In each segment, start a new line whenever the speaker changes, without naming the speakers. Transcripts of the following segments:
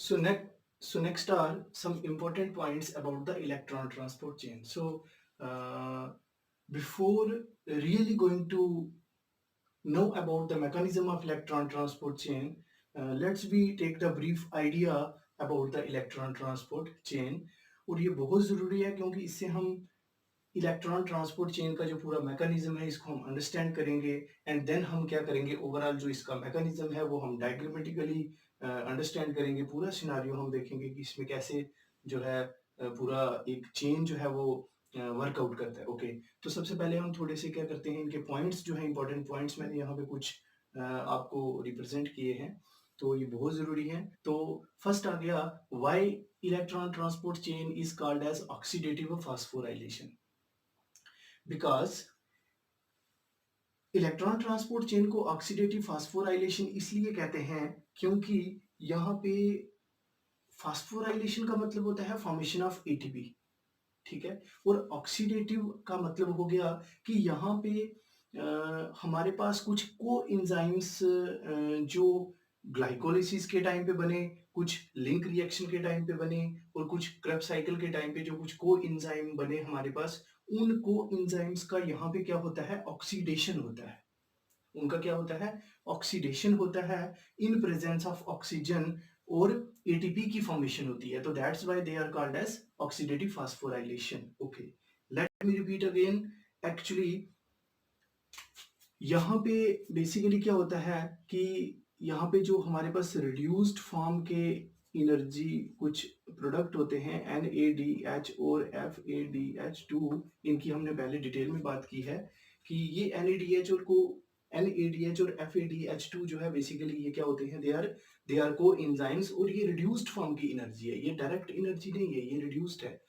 So next are some important points about the electron transport chain. So before really going to know about the mechanism of electron transport chain, let's we take the brief idea about the electron transport chain. और ये बहुत ज़रूरी है क्योंकि इससे हम electron transport chain का जो पूरा मैकेनिज्म है इसको हम अंडरस्टैंड करेंगे एंड देन हम क्या करेंगे ओवरऑल जो इसका मैकेनिज्म है वो हम डायग्रामेटिकली अंडरस्टैंड करेंगे पूरा सिनारियो हम देखेंगे कि इसमें कैसे जो है पूरा एक चेन जो है वो वर्कआउट करता है। ओके, तो सबसे पहले हम थोड़े से क्या करते हैं इनके पॉइंट्स जो है इंपॉर्टेंट पॉइंट्स मैंने यहाँ पे कुछ आपको रिप्रेजेंट किए हैं, तो ये बहुत ज़रूरी है। तो फर्स्ट आ गया why electron transport chain is called as oxidative phosphorylation. Because electron transport chain को ऑक्सीडेटिव फास्फोराइलेशन इसलिए कहते हैं क्योंकि यहाँ पे फास्फोराइलेशन का मतलब होता है फॉर्मेशन ऑफ एटीपी, ठीक है, और ऑक्सीडेटिव का मतलब हो गया कि यहाँ पे हमारे पास कुछ को एंजाइम्स जो ग्लाइकोलिसिस के टाइम पे बने, कुछ लिंक रिएक्शन के टाइम पे बने और कुछ क्रेब्स साइकिल के टाइम पे जो कुछ को एंजाइम बने हमारे पास, उन को एंजाइम्स का यहाँ पे क्या होता है ऑक्सीडेशन होता है। उनका क्या होता है ऑक्सीडेशन होता है इन प्रेजेंस ऑफ ऑक्सीजन और एटीपी की फॉर्मेशन होती है, तो that's why they are called as oxidative phosphorylation. Okay, let me repeat again. Actually यहाँ पे बेसिकली क्या होता है कि यहाँ पे जो हमारे पास रिड्यूस्ड फॉर्म के एनर्जी कुछ प्रोडक्ट होते हैं NADH और FADH2, इनकी हमने पहले डिटेल में बात की है कि ये NADH और FADH2 जो है बेसिकली ये क्या होते हैं, दे आर को एंजाइम्स, और ये रिड्यूस्ड फॉर्म की एनर्जी है, ये डायरेक्ट एनर्जी नहीं है, ये रिड्यूस्ड है।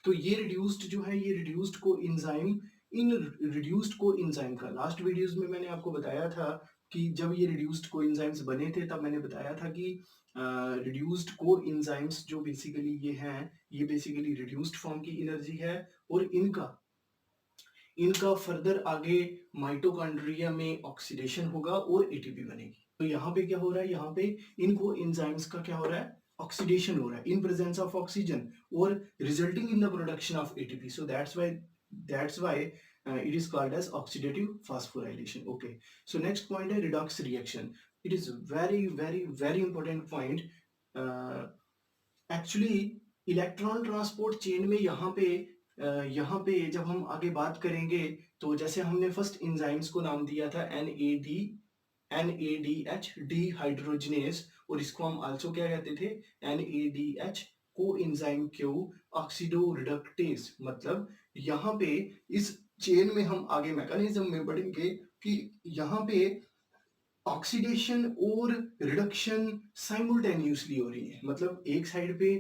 तो ये रिड्यूस्ड जो है ये रिड्यूस्ड को एंजाइम, इन रिड्यूस्ड को एंजाइम का लास्ट वीडियोस में मैंने आपको बताया था कि जब ये रिड्यूस्ड को एंजाइम्स बने थे तब मैंने बताया था कि रिड्यूस्ड को एंजाइम्स जो बेसिकली ये हैं ये बेसिकली रिड्यूस्ड फॉर्म की एनर्जी है, और इनका इनका फर्दर आगे माइटोकॉन्ड्रिया में ऑक्सीडेशन होगा और एटीपी बनेगी। तो यहाँ पे क्या हो रहा है, यहाँ पे इनको एंजाइम्स का क्या हो रहा है ऑक्सीडेशन हो रहा है इन प्रेजेंस ऑफ ऑक्सीजन और resulting in the production of ATP. So that's why it is called as oxidative phosphorylation. Okay, so next point है redox reaction. It is very important point. Actually electron transport chain में यहाँ पे जब हम आगे बात करेंगे तो जैसे हमने फर्स्ट एंजाइम्स को नाम दिया था NADH डिहाइड्रोजनेस, और इसको हम आल्सो क्या कहते थे NADH को एंजाइम क्यू ऑक्सीडो रिडक्टेस। मतलब यहाँ पे इस चेन में हम आगे मैकेनिज्म में बढ़ेंगे कि यहाँ पे ऑक्सीडेशन और रिडक्शन साइमल्टेनियसली हो रही है। मतलब एक साइड पे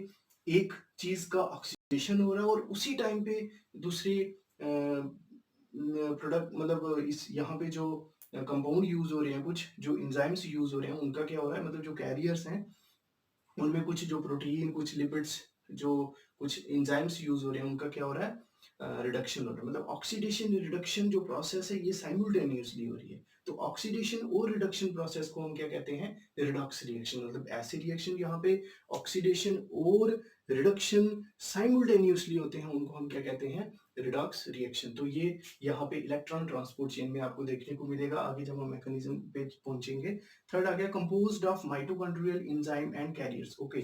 एक चीज का ऑक्सीडेशन हो रहा है और उसी टाइम पे दूसरे प्रोडक्ट मतलब इस यहाँ पे जो कंपाउंड यूज हो रहे हैं, कुछ जो एंजाइम्स यूज हो रहे हैं उनका क्या हो रहा है, मतलब जो कैरियर्स हैं उनमें कुछ जो प्रोटीन कुछ लिपिड्स जो कुछ एंजाइम्स यूज हो रहे हैं उनका क्या हो रहा है रिडक्शन हो रहा है। मतलब ऑक्सीडेशन रिडक्शन जो प्रोसेस है ये साइमल्टेनियसली हो रही है। तो ऑक्सीडेशन और रिडक्शन प्रोसेस को हम क्या कहते हैं रिडॉक्स रिएक्शन। मतलब ऐसे रिएक्शन यहाँ पे ऑक्सीडेशन और रिडक्शन साइमल्टेनियसली होते हैं उनको हम क्या कहते हैं रिडॉक्स रिएक्शन। तो ये यहाँ पे इलेक्ट्रॉन ट्रांसपोर्ट चेन में आपको देखने को मिलेगा आगे जब हम मैकेनिज्म पे पहुंचेंगे। थर्ड आ गया composed of mitochondrial enzyme and carriers. Okay,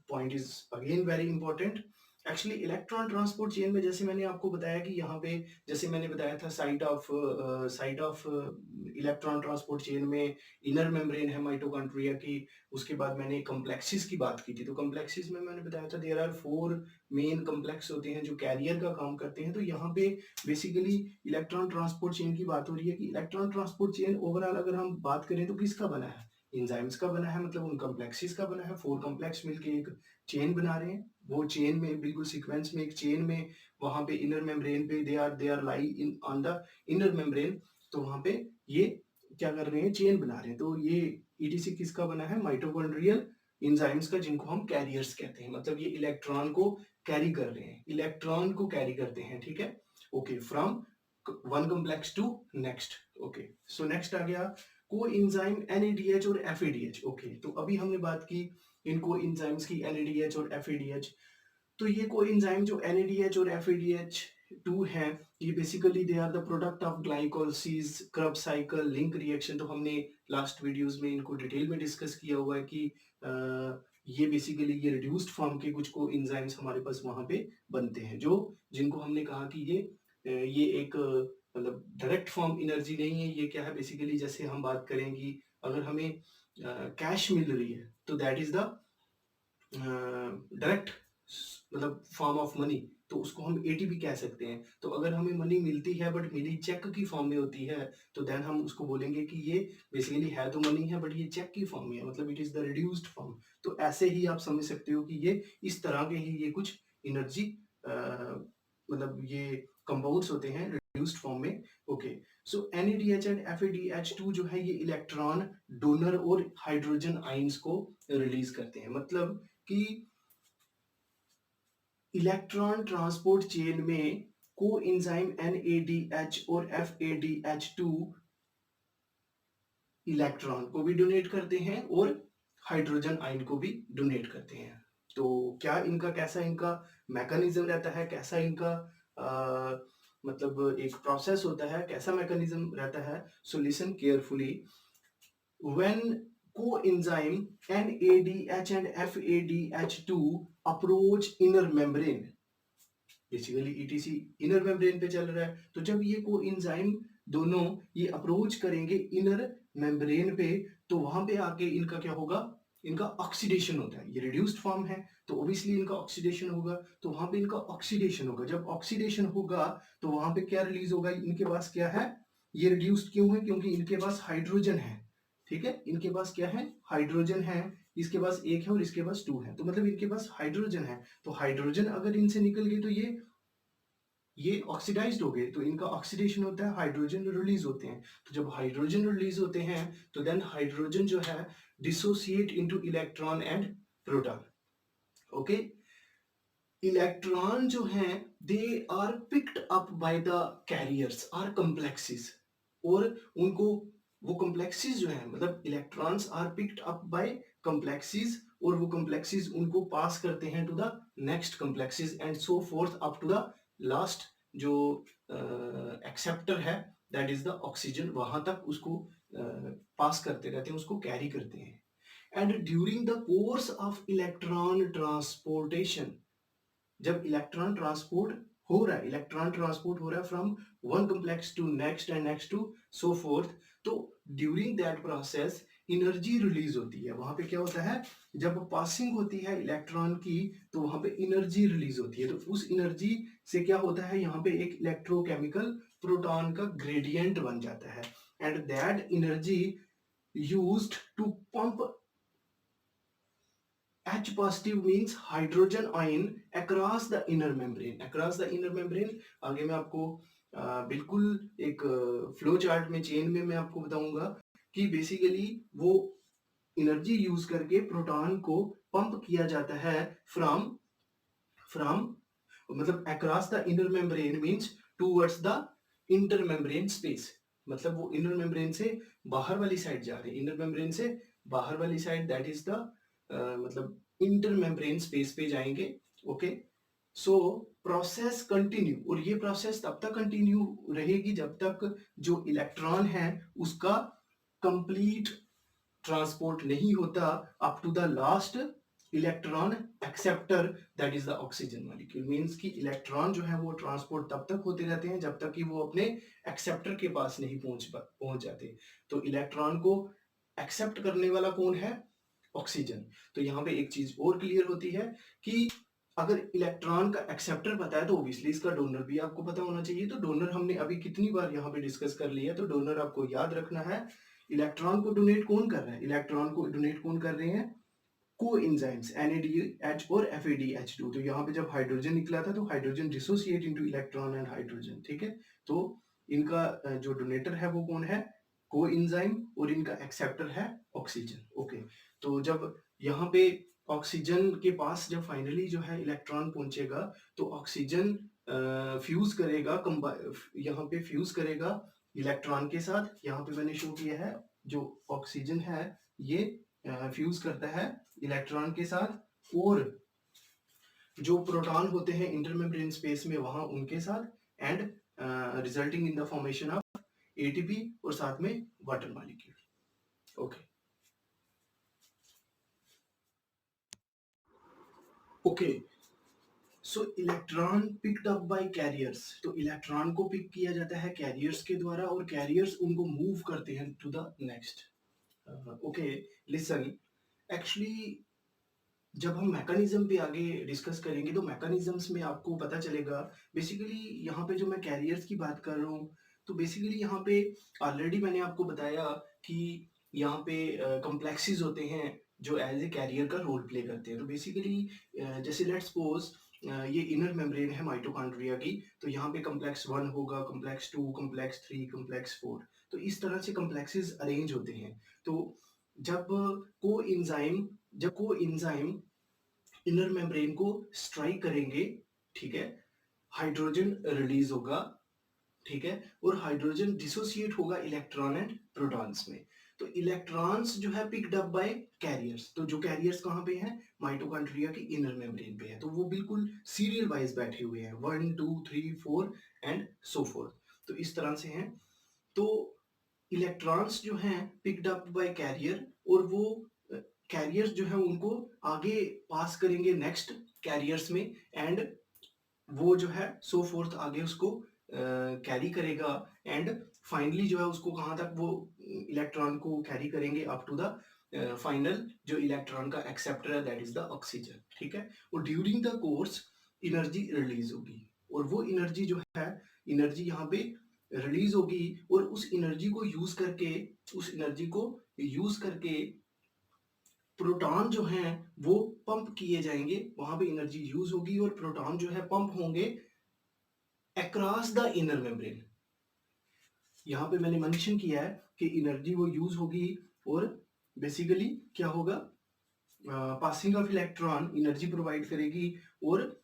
point is again very important. Actually electron transport chain में जैसे मैंने आपको बताया कि यहाँ पे जैसे मैंने बताया था site of electron transport chain में इनर मेम्ब्रेन है माइटोकॉन्ड्रिया की। उसके बाद मैंने कॉम्प्लेक्सिस की बात की थी, तो कॉम्प्लेक्सिस में मैंने बताया था देयर आर 4 मेन कॉम्प्लेक्स होते हैं जो कैरियर का काम करते हैं। तो यहाँ पे बेसिकली इलेक्ट्रॉन ट्रांसपोर्ट चेन की बात हो रही है कि इलेक्ट्रॉन ट्रांसपोर्ट चेन ओवरऑल अगर हम बात करें तो किसका बना है एंजाइम्स का बना है, मतलब उन कॉम्प्लेक्सिस का बना है। 4 कॉम्प्लेक्स मिलके एक चेन बना रहे हैं, वो चेन में बिल्कुल सीक्वेंस में एक चेन में वहां पे इनर मेम्ब्रेन पे they are lie in on the inner membrane. तो वहां पे ये क्या कर रहे हैं चेन बना रहे हैं। तो ये ईटीसी किसका बना है माइटोकॉन्ड्रियल एंजाइम्स का, जिनको हम कैरियर्स कहते हैं। मतलब ये इलेक्ट्रॉन को कैरी कर रहे हैं, इलेक्ट्रॉन को कैरी करते हैं, ठीक है। Okay, from one complex to next. Okay, so next आ गया को एंजाइम NADH और FADH। ओके, तो अभी हमने बात की इन कोएंजाइम्स की NADH और FADH। तो ये कोएंजाइम जो NADH और FADH2 हैं, ये basically they are the product of glycolysis, Krebs cycle, link reaction. तो हमने लास्ट वीडियोस में इनको डिटेल में डिस्कस किया हुआ है कि ये बेसिकली ये रिड्यूस्ड फॉर्म के कुछ कोएंजाइम्स हमारे पास वहाँ पे बनते हैं, जो जिनको हमने कहा कि ये एक मतलब डायरेक्ट फॉर्म एनर्जी नहीं है। ये क्या है बेसिकली, जैसे हम बात करें कि अगर हमें कैश मिल रही है तो दैट इज द डायरेक्ट मतलब फॉर्म ऑफ मनी, तो उसको हम ATP कह सकते हैं। तो अगर हमें मनी मिलती है बट मिली चेक की फॉर्म में होती है, तो देन हम उसको बोलेंगे कि ये बेसिकली है तो मनी है बट ये चेक की फॉर्म में है, मतलब it is the reduced form. तो ऐसे ही आप समझ सकते हो कि ये इस तरह के ही ये कुछ एनर्जी मतलब ये कंपाउंड्स होते हैं रिड्यूस्ड फॉर्म में। Okay, so NADH and FADH2 जो है ये इलेक्ट्रॉन डोनर और हाइड्रोजन आइंस को रिलीज करते हैं। मतलब कि इलेक्ट्रॉन ट्रांसपोर्ट चेन में कोएंजाइम NADH और FADH2 इलेक्ट्रॉन को भी डोनेट करते हैं और हाइड्रोजन आयन को भी डोनेट करते हैं। तो क्या इनका कैसा इनका मैकेनिज्म रहता है, कैसा इनका मतलब एक प्रोसेस होता है, कैसा मैकेनिज्म रहता है? So listen carefully. When coenzyme NADH and FADH2 approach inner membrane, basically ETC inner membrane पे चल रहा है, तो जब ये कोएंजाइम दोनों ये अप्रोच करेंगे इनर मेम्ब्रेन पे, तो वहां पे आके इनका क्या होगा, इनका ऑक्सीडेशन होता है। ये रिड्यूस्ड फॉर्म है तो ऑब्वियसली इनका ऑक्सीडेशन होगा, तो वहां पे इनका ऑक्सीडेशन होगा। जब ऑक्सीडेशन होगा तो वहां पे क्या रिलीज होगा, इनके पास क्या है, ये रिड्यूस्ड क्यों है, क्योंकि इनके पास हाइड्रोजन है। ठीक है, इनके पास क्या है, हाइड्रोजन है। इसके पास एक है और इसके पास 2 है, तो मतलब इनके पास हाइड्रोजन है। तो हाइड्रोजन अगर इनसे निकल गई तो ये ऑक्सीडाइज्ड हो गए, तो इनका ऑक्सीडेशन होता है, हाइड्रोजन रिलीज होते हैं। तो जब हाइड्रोजन रिलीज होते हैं तो देन हाइड्रोजन जो है dissociate into electron and proton. Okay, electron जो हैं they are picked up by the carriers are complexes, और उनको वो कॉम्प्लेक्सेस जो है मतलब electrons are picked up by complexes, और वो कॉम्प्लेक्सेस उनको पास करते हैं to the next complexes and so forth up to the last जो एक्सेप्टर है, दैट इज द ऑक्सीजन। वहां तक उसको पास करते रहते हैं, उसको कैरी करते हैं। And during the course of electron transportation, जब इलेक्ट्रॉन ट्रांसपोर्ट हो रहा है, इलेक्ट्रॉन ट्रांसपोर्ट हो रहा है from one complex to next and next to so forth, तो during that process energy release होती है। वहां पे क्या होता है, जब पासिंग होती है इलेक्ट्रॉन की तो वहां पे एनर्जी रिलीज होती है। तो उस एनर्जी से क्या होता है, यहाँ पे एक इलेक्ट्रोकेमिकल प्रोटॉन का ग्रेडियंट बन जाता है, and that energy used to pump H positive means hydrogen ion across the inner membrane. Across the inner membrane, आगे मैं आपको बिल्कुल एक फ्लो चार्ट में चेन में मैं आपको बताऊंगा कि बेसिकली वो एनर्जी यूज करके प्रोटॉन को पंप किया जाता है फ्रॉम फ्रॉम मतलब across the inner membrane means towards the inter membrane space. मतलब वो इनर मेम्ब्रेन से बाहर वाली साइड जा रहे हैं, इनर मेम्ब्रेन से बाहर वाली साइड, दैट इज द मतलब इंटर मेम्ब्रेन स्पेस पे जाएंगे। ओके, सो प्रोसेस कंटिन्यू, और ये प्रोसेस तब तक कंटिन्यू रहेगी जब तक जो इलेक्ट्रॉन है उसका कंप्लीट ट्रांसपोर्ट नहीं होता up to the last electron acceptor, that is the oxygen molecule. Means कि इलेक्ट्रॉन जो है वो ट्रांसपोर्ट तब तक होते रहते हैं जब तक कि वो अपने एक्सेप्टर के पास नहीं पहुंच जाते। तो इलेक्ट्रॉन को एक्सेप्ट करने वाला कौन है, ऑक्सीजन। तो यहाँ पे एक चीज और क्लियर होती है कि अगर इलेक्ट्रॉन का एक्सेप्टर पता है तो ऑब्वियसली इसका डोनर भी आपको पता होना चाहिए। तो डोनर हमने अभी कितनी बार यहाँ पे डिस्कस कर लिया, तो डोनर आपको याद रखना है। इलेक्ट्रॉन को डोनेट कौन कर रहा है, इलेक्ट्रॉन को डोनेट कौन कर रहे हैं, कोएंजाइम्स NADH और FADH2। तो यहाँ पे जब हाइड्रोजन निकला था तो hydrogen dissociate into electron and hydrogen. ठीक है, तो इनका जो डोनेटर है वो कौन है, कोएंजाइम, और इनका एक्सेप्टर है ऑक्सीजन। ओके, तो जब यहाँ पे ऑक्सीजन के पास जब फाइनली जो है इलेक्ट्रॉन पहुंचेगा तो ऑक्सीजन फ्यूज करेगा, यहाँ पे फ्यूज करेगा इलेक्ट्रॉन के साथ। यहाँ पे मैंने शो किया है जो ऑक्सीजन है ये फ्यूज करता है इलेक्ट्रॉन के साथ, और जो प्रोटॉन होते हैं इंटरमेम्ब्रेन स्पेस में वहां उनके साथ, and resulting in the formation of ATP और साथ में वाटर मॉलिक्यूल। ओके ओके, सो electron picked up bye carriers, तो इलेक्ट्रॉन को पिक किया जाता है कैरियर्स के द्वारा और कैरियर्स उनको मूव करते हैं to the next. Okay, listen, actually जब हम मैकेनिज्म पे आगे डिस्कस करेंगे तो मैकेनिज्म्स में आपको पता चलेगा। बेसिकली यहाँ पे जो मैं कैरियर्स की बात कर रहा हूँ, तो बेसिकली यहाँ पे ऑलरेडी मैंने आपको बताया कि यहाँ पे कॉम्प्लेक्सेस होते हैं जो एज ए कैरियर का रोल प्ले करते हैं। तो बेसिकली जैसे लेट्स सपोज ये इनर मेम्ब्रेन है माइटोकॉन्ड्रिया की, तो यहाँ पे कॉम्प्लेक्स 1 होगा, कॉम्प्लेक्स 2, कॉम्प्लेक्स 3, कॉम्प्लेक्स 4, तो इस तरह से कॉम्प्लेक्सेस अरेंज होते हैं। तो जब को एंजाइम इनर मेम्ब्रेन को स्ट्राइक करेंगे, ठीक है, हाइड्रोजन रिलीज होगा, ठीक है, और हाइड्रोजन डिसोसिएट होगा इलेक्ट्रॉन एंड प्रोटॉन्स में। तो इलेक्ट्रॉन्स जो है पिक्ड अप बाय कैरियर्स, तो जो कैरियर्स कहाँ पे हैं, माइटोकॉन्ड्रिया की इनर मेम्ब्रेन पे है, तो वो बिल्कुल सीरियल वाइज बैठे हुए हैं, 1 2 3 4 एंड सो फोर्थ, तो इस तरह से हैं। तो इलेक्ट्रॉन्स जो हैं पिक्ड अप बाय कैरियर, और वो कैरियर्स जो है उनको आगे पास करेंगे नेक्स्ट कैरियर्स में, एंड वो जो है सो फोर्थ आगे उसको कैरी करेगा, एंड फाइनली जो है उसको कहाँ तक वो इलेक्ट्रॉन को कैरी करेंगे, अप टू द फाइनल जो इलेक्ट्रॉन का एक्सेप्टर है, दैट इज द ऑक्सीजन, ठीक है। और during the course energy release होगी, और वो एनर्जी जो है, एनर्जी यहाँ पे रिलीज होगी, और उस एनर्जी को यूज करके प्रोटॉन जो हैं वो पंप किए जाएंगे, वहां पे एनर्जी यूज होगी और प्रोटॉन जो है पंप होंगे अक्रॉस द इनर मेम्ब्रेन। यहाँ पे मैंने मेंशन किया है कि एनर्जी वो यूज होगी, और बेसिकली क्या होगा, passing of electron energy provide करेगी, और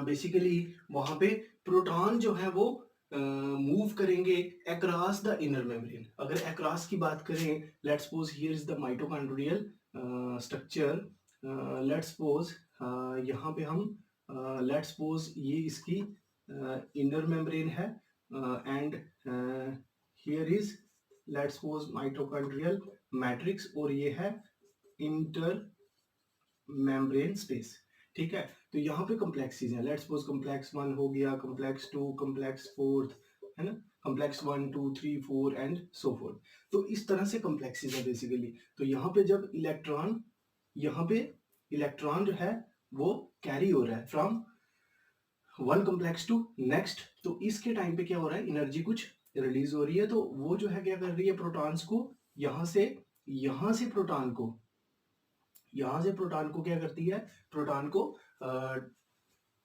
बेसिकली वहां पे प्रोटॉन जो है वो मूव करेंगे अक्रॉस द इनर मेम्ब्रेन। अगर अक्रॉस की बात करें, let's suppose here is the mitochondrial structure, let's suppose यहाँ पे हम लेट्स सपोज ये इसकी इनर मेम्ब्रेन है, and here is let's suppose mitochondrial matrix, और ये है इंटर मेम्ब्रेन स्पेस, ठीक है। तो यहाँ पे कॉम्प्लेक्सेस हैं, लेट्स सपोज कॉम्प्लेक्स 1 हो गया, कॉम्प्लेक्स 2, कॉम्प्लेक्स 4, है ना, कॉम्प्लेक्स 1 2 3 4 एंड सो फोर्थ। तो इस तरह से कॉम्प्लेक्सेस है बेसिकली। तो यहाँ पे जब इलेक्ट्रॉन जो है वो कैरी हो रहा है from one complex to next, तो इसके टाइम पे क्या हो रहा है, एनर्जी कुछ रिलीज हो रही है, तो वो जो है क्या कर रही है, प्रोटॉन्स को यहाँ से प्रोटॉन को क्या करती है, प्रोटॉन को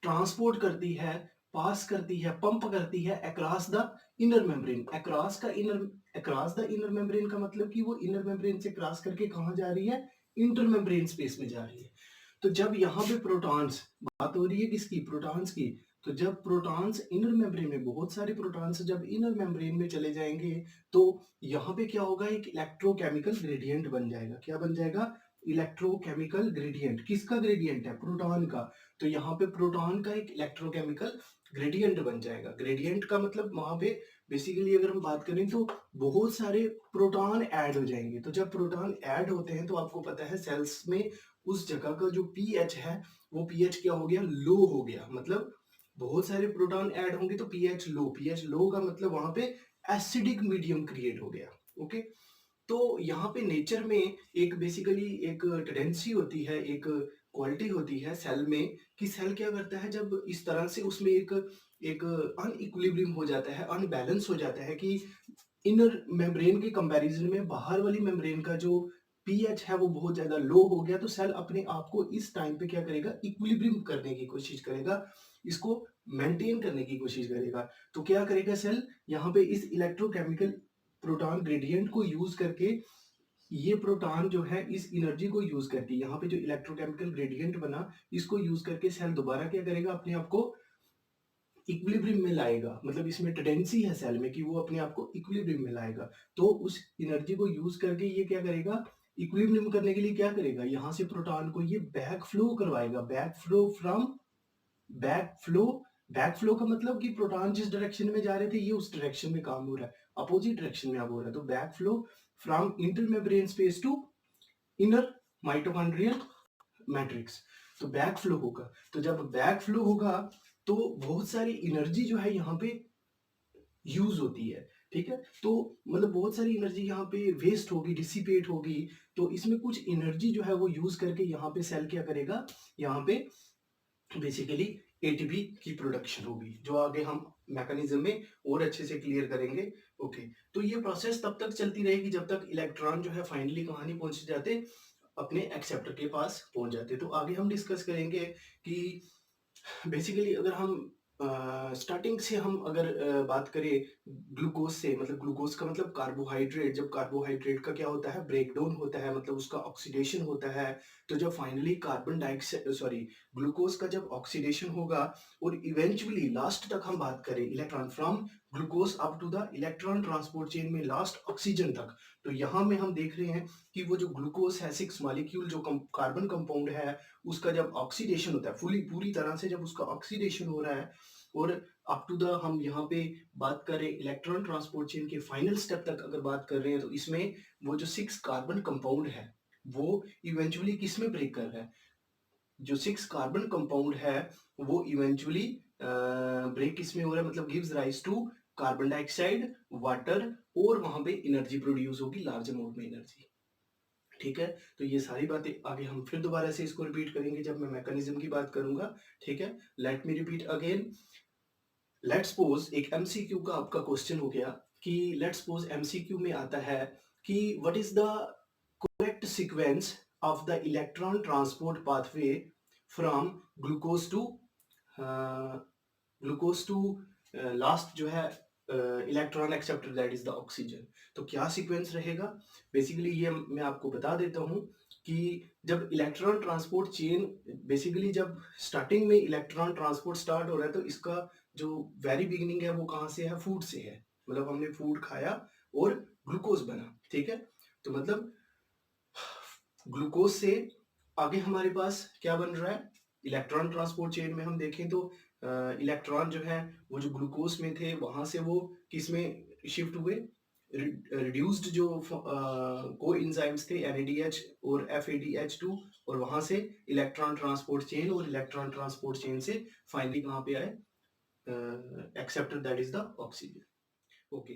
ट्रांसपोर्ट करती है, पास करती है, पंप करती है across the inner membrane. Across the inner membrane का मतलब कि वो इनर मेम्ब्रेन से क्रॉस करके कहाँ जा रही है, इंटर मेम्ब्रेन स्पेस में जा रही है। तो जब यहाँ पे प्रोटॉन्स, बात हो रही है किसकी, प्रोटॉन्स की, तो जब प्रोटॉन्स इनर मेम्ब्रेन में, बहुत सारे प्रोटॉन्स जब इनर मेम्ब्रेन में चले जाएंगे, तो यहाँ पे क्या होगा, एक इलेक्ट्रोकेमिकल ग्रेडियंट बन जाएगा। क्या बन जाएगा, इलेक्ट्रोकेमिकल ग्रेडियंट। किसका ग्रेडियंट है, प्रोटॉन का। तो यहाँ पे प्रोटॉन का एक इलेक्ट्रोकेमिकल ग्रेडियंट बन जाएगा। ग्रेडियंट का मतलब वहां पे बेसिकली अगर हम बात करें तो बहुत सारे प्रोटॉन ऐड हो जाएंगे। तो जब प्रोटॉन ऐड होते हैं तो आपको पता है सेल्स में उस जगह का जो पीएच है, वो पीएच क्या हो गया, लो हो गया। मतलब बहुत सारे प्रोटॉन ऐड होंगे तो पीएच लो का मतलब वहां पे एसिडिक मीडियम क्रिएट हो गया। ओके, तो यहाँ पे नेचर में एक बेसिकली एक टेंडेंसी होती है, एक क्वालिटी होती है सेल में, कि सेल क्या करता है, जब इस तरह से उसमें एक एक अनइक्विलिब्रियम हो जाता है, अनबैलेंस हो जाता है, कि इनर मेम्ब्रेन के कंपैरिजन में बाहर वाली मेम्ब्रेन का जो पीएच है वो बहुत ज्यादा लो हो गया, तो सेल अपने आप को इस टाइम पे क्या करेगा, इक्विलिब्रियम करने की कोशिश करेगा, इसको मेंटेन करने की कोशिश करेगा। तो क्या करेगा सेल, यहाँ पे इस इलेक्ट्रोकेमिकल प्रोटॉन ग्रेडियंट को यूज करके, ये प्रोटॉन जो है इस एनर्जी को यूज करके, यहाँ पे जो इलेक्ट्रोकेमिकल ग्रेडियंट बना, इसको यूज करके सेल दोबारा क्या करेगा, अपने आप को इक्विलिब्रियम में लाएगा। मतलब इसमें टेंडेंसी है सेल में कि वो अपने आप को इक्विलिब्रियम में लाएगा। तो उस एनर्जी को यूज करके ये क्या करेगा, इक्विलिब्रियम करने के लिए क्या करेगा, यहाँ से प्रोटॉन को ये बैक फ्लो करवाएगा, बैक फ्लो बैक फ्लो का मतलब कि प्रोटॉन जिस डायरेक्शन में जा रहे थे ये उस डायरेक्शन में काम हो रहा है, अपोजिट डायरेक्शन में अब हो रहा है। तो back flow from intermembrane space to inner mitochondrial matrix. तो बैक फ्लो होगा, तो जब बैक फ्लो होगा तो बहुत सारी एनर्जी जो है यहाँ पे यूज होती है, ठीक है। तो मतलब बहुत सारी एनर्जी यहाँ पे वेस्ट होगी, डिसिपेट होगी। तो इसमें कुछ एनर्जी जो है वो यूज करके यहाँ पे सेल क्या करेगा, यहाँ पे बेसिकली एटीपी की प्रोडक्शन होगी, जो आगे हम मैकेनिज्म में और अच्छे से क्लियर करेंगे। ओके, तो ये प्रोसेस तब तक चलती रहेगी जब तक इलेक्ट्रॉन जो है फाइनली कहाँ नहीं पहुंच जाते, अपने एक्सेप्टर के पास पहुंच जाते। तो आगे हम डिस्कस करेंगे कि बेसिकली अगर हम स्टार्टिंग से हम अगर बात करें ग्लूकोज से, मतलब ग्लूकोज का मतलब कार्बोहाइड्रेट, जब कार्बोहाइड्रेट का क्या होता है, ब्रेकडाउन होता है, मतलब उसका ऑक्सीडेशन होता है। तो जब finally carbon dioxide sorry glucose का जब ऑक्सीडेशन होगा और इवेंचुअली लास्ट तक हम बात करें electron from glucose up to the electron transport chain में लास्ट ऑक्सीजन तक। तो यहाँ में हम देख रहे हैं कि वो जो ग्लूकोज है 6 मॉलिक्यूल जो कार्बन कंपाउंड है, उसका जब ऑक्सीडेशन होता है पूरी तरह से, जब उसका ऑक्सीडेशन हो रहा है और अप टू द हम यहाँ पे बात करें इलेक्ट्रॉन ट्रांसपोर्ट चेन के फाइनल स्टेप तक अगर बात कर रहे हैं, तो इसमें वो जो 6 कार्बन कंपाउंड है वो इवेंचुअली किस में ब्रेक कर रहा है, जो 6 कार्बन कंपाउंड है वो इवेंचुअली ब्रेक किस में हो रहा है, मतलब gives rise to carbon dioxide, water, और वहां पे एनर्जी प्रोड्यूस होगी, लार्ज अमाउंट में एनर्जी। ठीक है, तो ये सारी बातें आगे हम फिर दोबारा से इसको रिपीट करेंगे जब मैं मैकेनिज्म की बात करूंगा। ठीक है, late me repeat again. Let's suppose एक एमसीक्यू का आपका क्वेश्चन हो गया कि लेट्स सपोज एमसीक्यू में आता है कि what is the correct sequence of the electron transport pathway from glucose to glucose to last जो है electron acceptor that is the oxygen. तो क्या सीक्वेंस रहेगा, बेसिकली ये मैं आपको बता देता हूँ कि जब इलेक्ट्रॉन ट्रांसपोर्ट चेन, बेसिकली जब स्टार्टिंग में इलेक्ट्रॉन ट्रांसपोर्ट स्टार्ट हो रहा है तो इसका जो वेरी बिगिनिंग है वो कहाँ से है, फूड से है, मतलब हमने फूड खाया और ग्लूकोज बना। ठीक है, तो मतलब ग्लूकोज से आगे हमारे पास क्या बन रहा है, इलेक्ट्रॉन ट्रांसपोर्ट चेन में हम देखें तो इलेक्ट्रॉन जो है वो जो ग्लूकोज में थे वहां से वो किस में शिफ्ट हुए, रिड्यूस्ड जो को एंजाइम्स थे NADH और FADH2, और वहां से इलेक्ट्रॉन ट्रांसपोर्ट चेन, और इलेक्ट्रॉन ट्रांसपोर्ट चेन से फाइनली कहाँ पे आए, acceptor that is the oxygen. Okay,